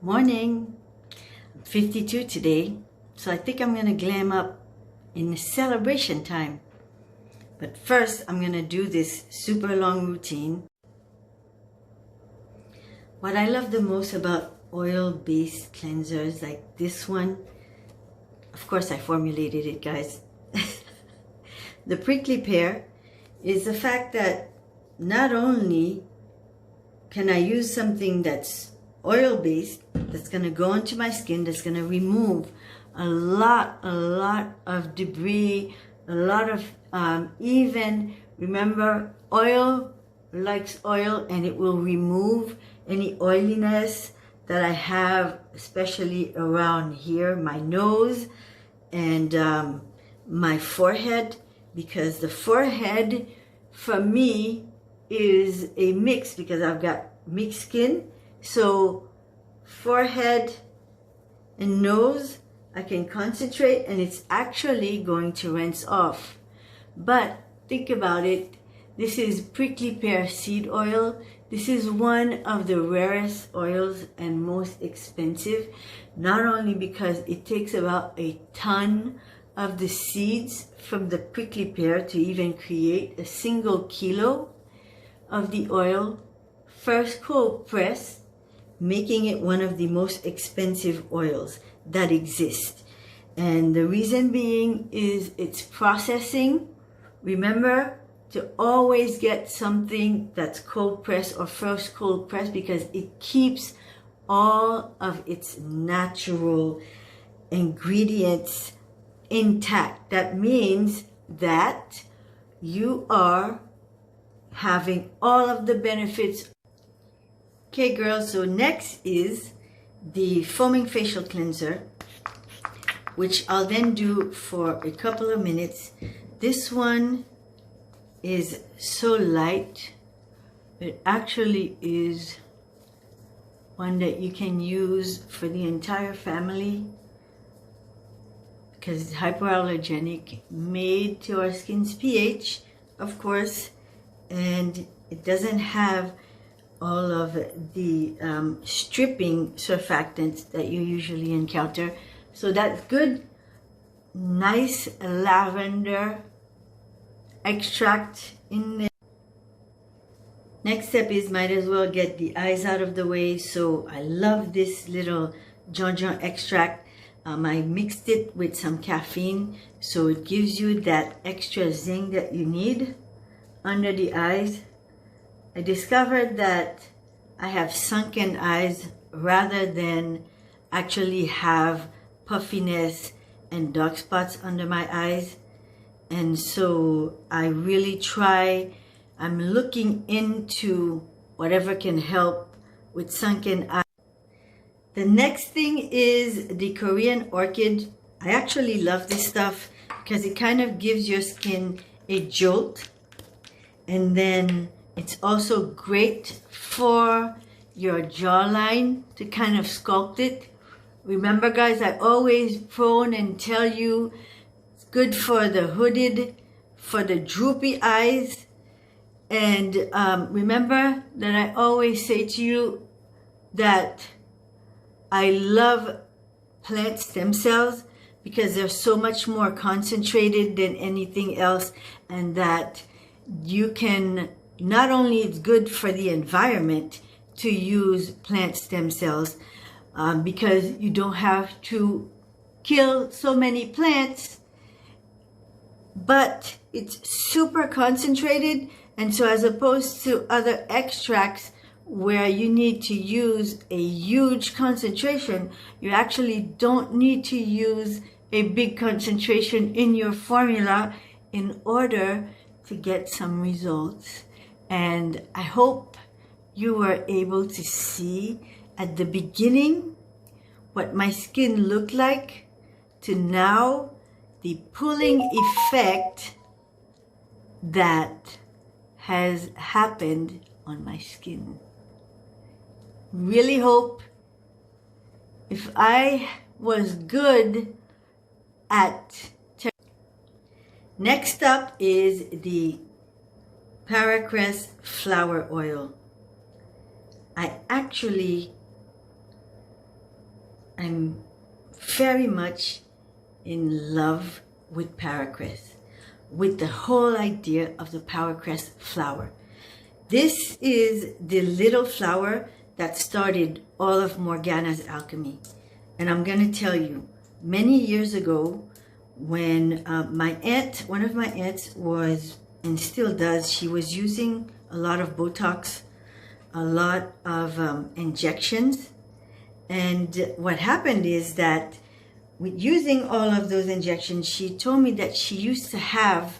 Morning. I'm 52 today, so I think I'm gonna glam up in celebration time. But first, I'm gonna do this super long routine. What I love the most about oil-based cleansers like this one, of course I formulated it, guys. The Prickly Pear is the fact that not only can I use something that's oil-based, that's going to go into my skin, that's going to remove a lot of debris, a lot of even, remember, oil likes oil, and it will remove any oiliness that I have, especially around here, my nose and my forehead, because the forehead for me is a mix because I've got mixed skin. So forehead and nose, I can concentrate and it's actually going to rinse off. But think about it. This is prickly pear seed oil. This is one of the rarest oils and most expensive, not only because it takes about a ton of the seeds from the prickly pear to even create a single kilo of the oil, first cold press, making it one of the most expensive oils that exist. And the reason being is its processing. Remember to always get something that's cold press or first cold press, because it keeps all of its natural ingredients intact. That means that you are having all of the benefits. Okay, girls, so next is the foaming facial cleanser, which I'll then do for a couple of minutes. This one is so light. It actually is one that you can use for the entire family because it's hypoallergenic, made to our skin's pH, of course, and it doesn't have all of the stripping surfactants that you usually encounter. So that's good, nice lavender extract in there. Next step is might as well get the eyes out of the way. So I love this little jonjon extract. I mixed it with some caffeine, so it gives you that extra zing that you need under the eyes. I discovered that I have sunken eyes rather than actually have puffiness and dark spots under my eyes. And so I really try, I'm looking into whatever can help with sunken eyes. The next thing is the Korean orchid. I actually love this stuff because it kind of gives your skin a jolt. And then it's also great for your jawline to kind of sculpt it. Remember, guys, I always prone and tell you it's good for the hooded, for the droopy eyes. And remember that I always say to you that I love plant stem cells because they're so much more concentrated than anything else, and that you can, not only it's good for the environment to use plant stem cells because you don't have to kill so many plants, but it's super concentrated. And so as opposed to other extracts where you need to use a huge concentration, you actually don't need to use a big concentration in your formula in order to get some results. And I hope you were able to see at the beginning what my skin looked like to now the pulling effect that has happened on my skin. Really hope if I was good at. Next up is the Paracrest flower oil. I actually I'm very much in love with paracress, with the whole idea of the paracress flower. This is the little flower that started all of Morganna's alchemy. And I'm going to tell you, many years ago, when my aunt, one of my aunts was, and still does, she was using a lot of Botox, a lot of injections. And what happened is that with using all of those injections, she told me that she used to have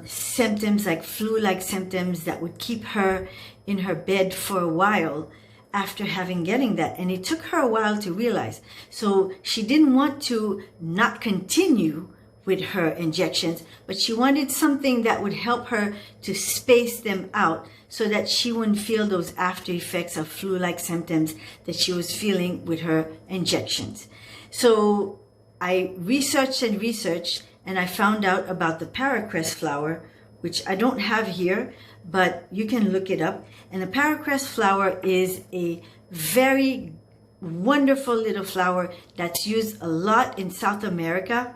symptoms like flu-like symptoms that would keep her in her bed for a while after getting that. And it took her a while to realize. So she didn't want to not continue with her injections, but she wanted something that would help her to space them out so that she wouldn't feel those after effects of flu-like symptoms that she was feeling with her injections. So I researched and researched, and I found out about the paracress flower, which I don't have here, but you can look it up. And the paracress flower is a very wonderful little flower that's used a lot in South America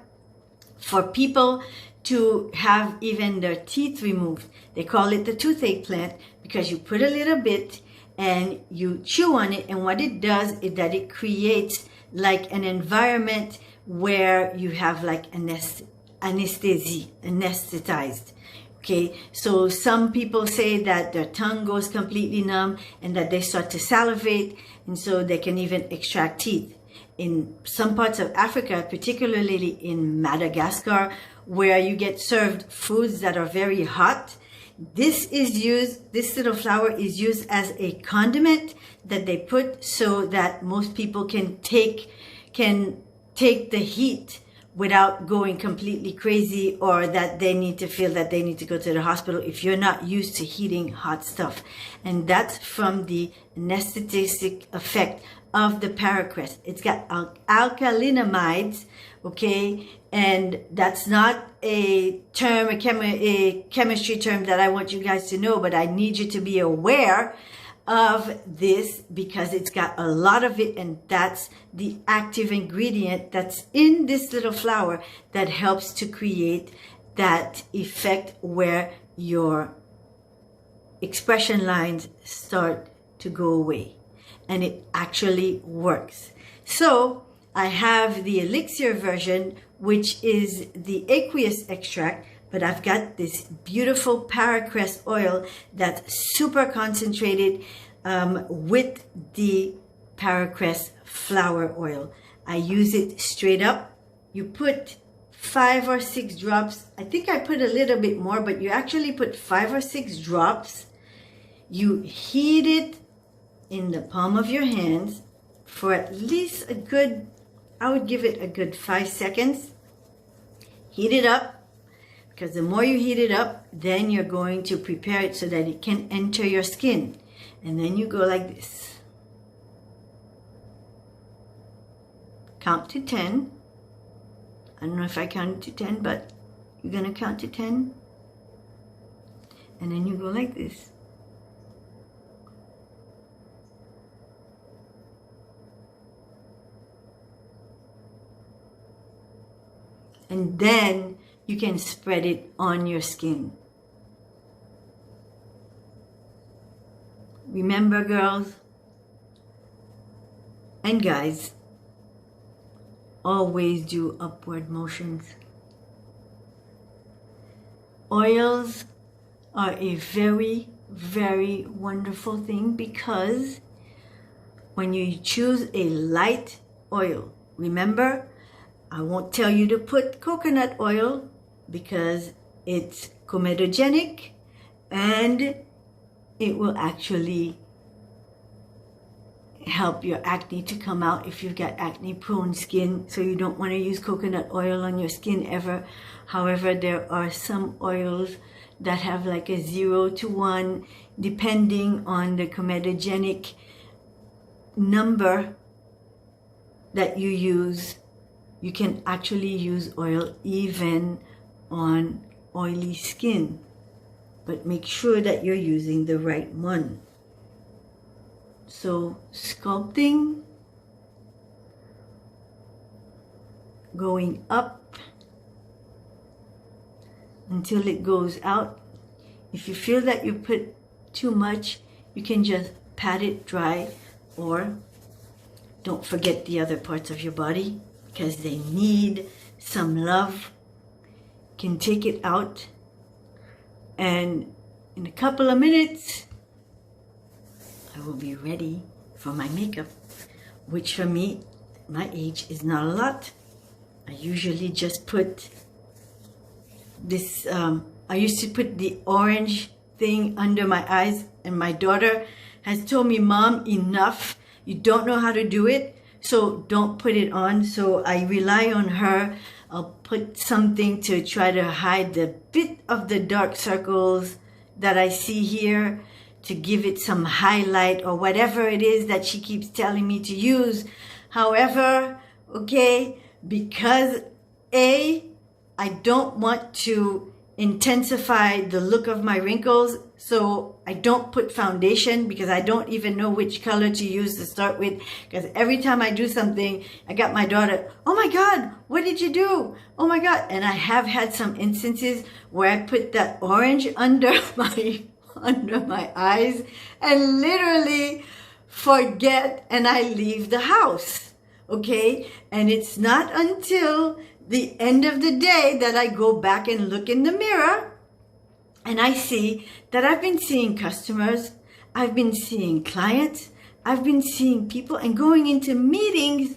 for people to have even their teeth removed. They call it the toothache plant because you put a little bit and you chew on it, and what it does is that it creates like an environment where you have like anesthetized. Okay, so some people say that their tongue goes completely numb and that they start to salivate, and so they can even extract teeth. In some parts of Africa, particularly in Madagascar, where you get served foods that are very hot, this little flower is used as a condiment that they put so that most people can take the heat without going completely crazy, or that they need to feel that they need to go to the hospital if you're not used to heating hot stuff. And that's from the anesthetic effect of the paracress. It's got alkalinamides, okay? And that's not a term, a chemistry term that I want you guys to know, but I need you to be aware of this because it's got a lot of it, and that's the active ingredient that's in this little flower that helps to create that effect where your expression lines start to go away. And it actually works. So I have the elixir version, which is the aqueous extract, but I've got this beautiful paracress oil that's super concentrated with the paracress flower oil. I use it straight up. You put 5 or 6 drops. I think I put a little bit more, but you actually put 5 or 6 drops. You heat it in the palm of your hands for at least a good, I would give it a good 5 seconds. Heat it up, because the more you heat it up, then you're going to prepare it so that it can enter your skin. And then you go like this. Count to 10. I don't know if I counted to 10, but you're going to count to 10. And then you go like this. And then you can spread it on your skin. Remember, girls and guys, always do upward motions. Oils are a very, very wonderful thing because when you choose a light oil, remember, I won't tell you to put coconut oil because it's comedogenic and it will actually help your acne to come out if you've got acne prone skin. So you don't want to use coconut oil on your skin ever. However, there are some oils that have like a 0 to 1 depending on the comedogenic number that you use. You can actually use oil even on oily skin, but make sure that you're using the right one. So sculpting going up until it goes out. If you feel that you put too much, you can just pat it dry, or don't forget the other parts of your body because they need some love. You can take it out, and in a couple of minutes, I will be ready for my makeup, which for me, my age, is not a lot. I usually just put this, I used to put the orange thing under my eyes, and my daughter has told me, Mom, enough. You don't know how to do it, so don't put it on. So I rely on her. I'll put something to try to hide the bit of the dark circles that I see here, to give it some highlight or whatever it is that she keeps telling me to use. However, okay, because I don't want to intensify the look of my wrinkles, so I don't put foundation, because I don't even know which color to use to start with, because every time I do something, I got my daughter, oh my God, what did you do? Oh my God. And I have had some instances where I put that orange under my eyes and literally forget, and I leave the house, okay? And it's not until the end of the day that I go back and look in the mirror, and I see that I've been seeing customers, I've been seeing clients, I've been seeing people and going into meetings